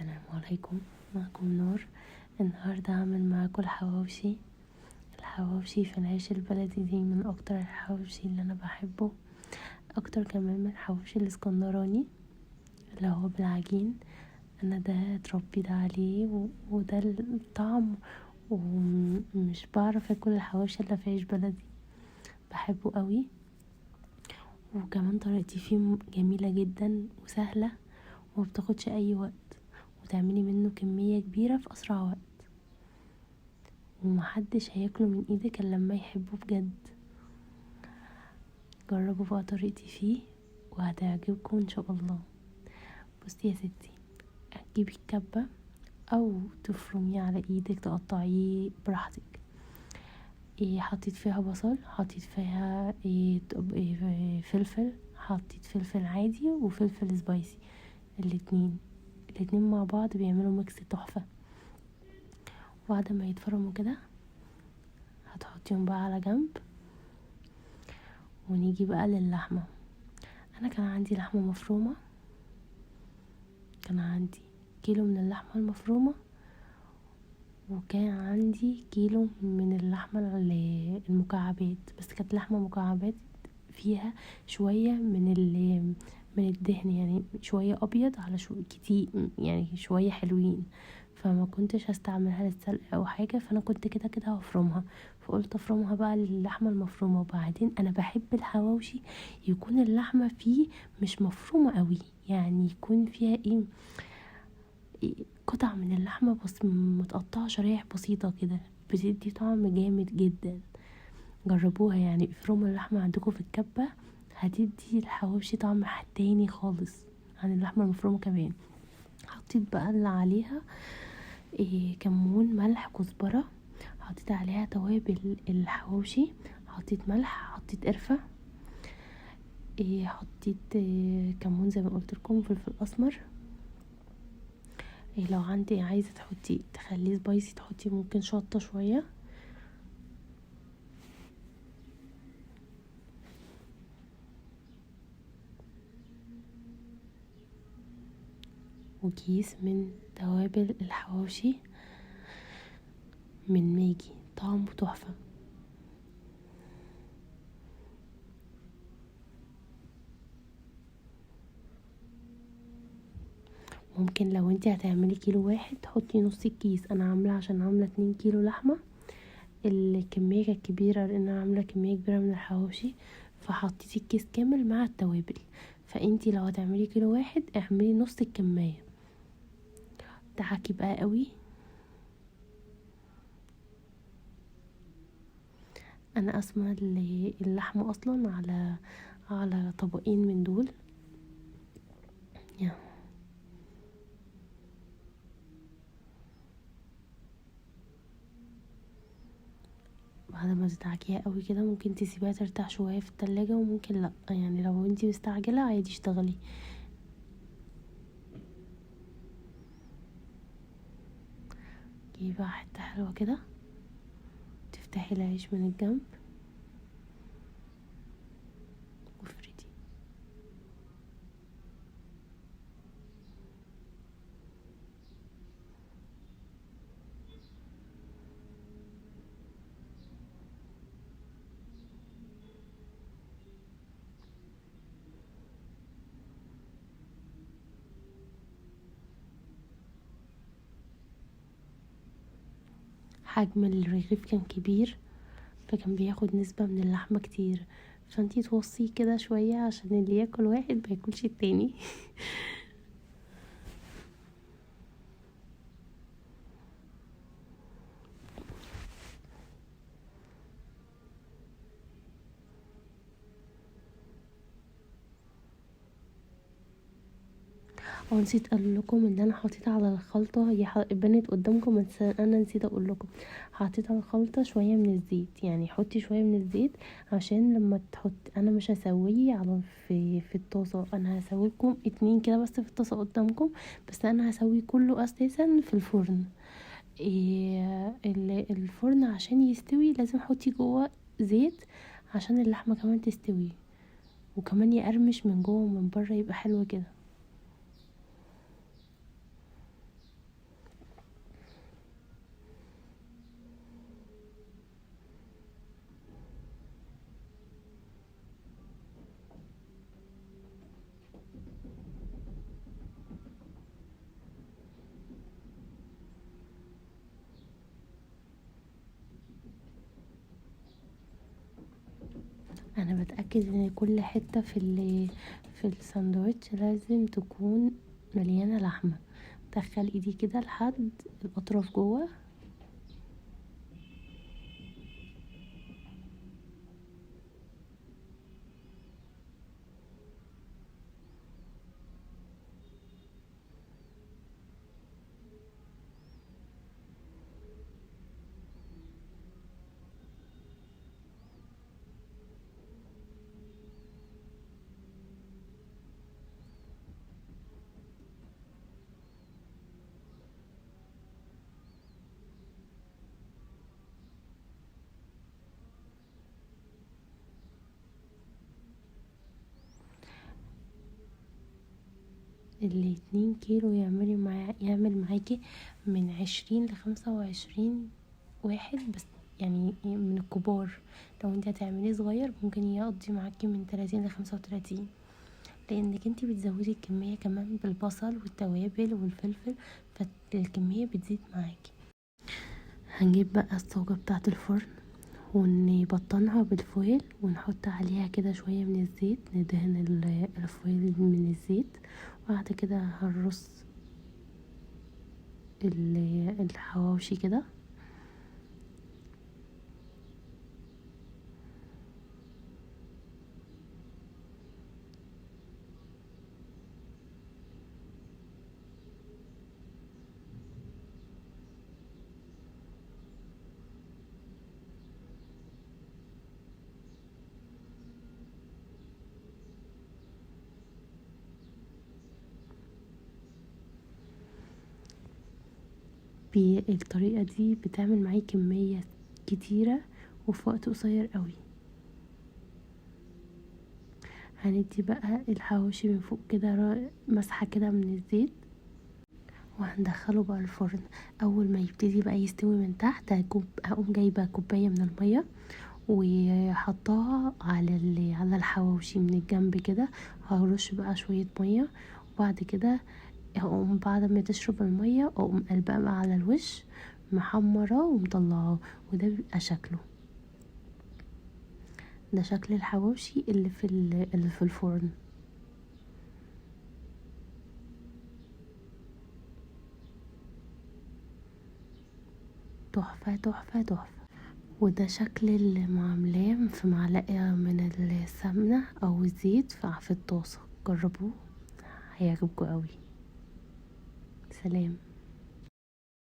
السلام عليكم، معكم نور. النهاردة هعمل معاكم الحواوشي في العيش البلدي. دي من اكتر الحواوشي اللي انا بحبه، اكتر كمان من الحواوشي الاسكندراني اللي هو بالعجين. انا ده اتربيت عليه وده الطعم، ومش بعرف اكل الحواوشي الا في عيش بلدي، بحبه قوي. وكمان طريقتي فيه جميلة جدا وسهلة ومبتاخدش اي وقت، وتعملي منه كمية كبيرة في اسرع وقت، ومحدش هياكله من ايدك الا لما يحبه بجد. جربوا بقى طريقتي فيه وهتعجبكم ان شاء الله. بصي يا ستي، هتجيبي الكبة او تفرميه على ايدك، تقطعيه براحتك. حطيت فيها بصل، حطيت فيها فلفل، حطيت فلفل عادي وفلفل سبايسي، الاتنين مع بعض بيعملوا ميكس تحفة. وبعد ما يتفرموا كده هتحطيهم بقى على جنب، ونيجي بقى للحمة. انا كان عندي لحمة مفرومة، كان عندي كيلو من اللحمة المفرومة، وكان عندي كيلو من اللحمة المكعبات، بس كانت لحمة مكعبات فيها شوية من الدهن، يعني شوية ابيض على شوية كتير، يعني شوية حلوين، فما كنتش هستعملها للسلق او حاجة، فانا كنت كده هفرمها. فقلت افرمها بقى للحمة المفرومة. وبعدين انا بحب الحواوشي يكون اللحمة فيه مش مفرومة قوي، يعني يكون فيها قطع من اللحمة بس متقطعة شرايح بسيطة كده، بتدي طعم جامد جدا. جربوها، يعني افرموا اللحمة عندكم في الكبة، هتدي الحواوشي طعم تاني خالص عن اللحمة المفرومة كمان. حطيت بقى اللي عليها كمون، ملح، كزبرة، حطيت عليها توابل الحواوشي، حطيت ملح، حطيت قرفة، حطيت كمون زي ما قلت لكم، فلفل اسمر. لو عندي عايزه تخليه سبايسي تحطي ممكن شطه شويه. وكيس من توابل الحواوشي من ماجي، طعمه تحفه. ممكن لو انتي هتعملي كيلو واحد تحطي نص الكيس. انا عامله عشان عامله 2 كيلو لحمه، الكميه كانت كبيره لان انا عامله كميه كبيره من الحواوشي، فحطيت الكيس كامل مع التوابل. فانتي لو هتعملي كيلو واحد اعملي نص الكميه. دعكي بقى قوي. انا قاسمه اللحمه اصلا على طبقين من دول. بعد ما تدعكيها قوي كده ممكن تسيبيها ترتاح شويه في التلاجة، وممكن لا، يعني لو انتي مستعجله عادي اشتغلي. جيبي بقى حته حلوه كده، تفتحي العيش من الجنب وافردي. حجم الرغيف كان كبير، فكان بياخد نسبة من اللحمة كتير، فانتي توصيه كده شوية عشان اللي ياكل واحد ما ياكلش التاني. ونسيت اقول لكم ان انا حطيت على الخلطه، هي بنت قدامكم بس انا نسيت اقول لكم، حطيت على الخلطه شويه من الزيت. يعني حطي شويه من الزيت عشان لما تحط، انا مش هسويه في الطاسه، انا هسوي لكم 2 كده بس في الطاسه قدامكم، بس انا هسوي كله اساسا في الفرن. الفرن عشان يستوي لازم حطي جوه زيت عشان اللحمه كمان تستوي، وكمان يقرمش من جوه ومن بره، يبقى حلو كده. انا بتأكد ان كل حتة في الساندوتش لازم تكون مليانة لحمة. دخل ايدي كده لحد الاطراف جوه، ال2 كيلو يعمل معاكي من 20 ل25 واحد بس، يعني من الكبار. لو انت هتعمليه صغير ممكن يقضي معاكي من 30 ل35، لانك انت بتزودي الكمية كمان بالبصل والتوابل والفلفل، فالكمية بتزيد معاكي. هنجيب بقى الصاجة بتاعة الفرن ونبطنها بالفويل، ونحط عليها كده شوية من الزيت، ندهن الفويل من الزيت. وبعد كده هنرص الحواوشي كده. الطريقة دي بتعمل معايا كمية كتيرة وفي وقت قصير قوي. هندي بقى الحواوشي من فوق كده مسحة كده من الزيت، وهندخله بقى الفرن. اول ما يبتدي بقى يستوي من تحت هقوم جايبة كوباية من المية وحطاها على الحواوشي من الجنب كده. هرش بقى شوية مية، وبعد كده هقوم بعد ما تشرب المية اقوم قلبها بقى على الوش محمرة ومطلعاه. وده بيبقى شكله، ده شكل الحواوشي اللي في الفرن. تحفة تحفة تحفة. وده شكل المعاملاه في معلقة من السمنة او الزيت في الطاسة. جربوه هيعجبكم قوي. سلام.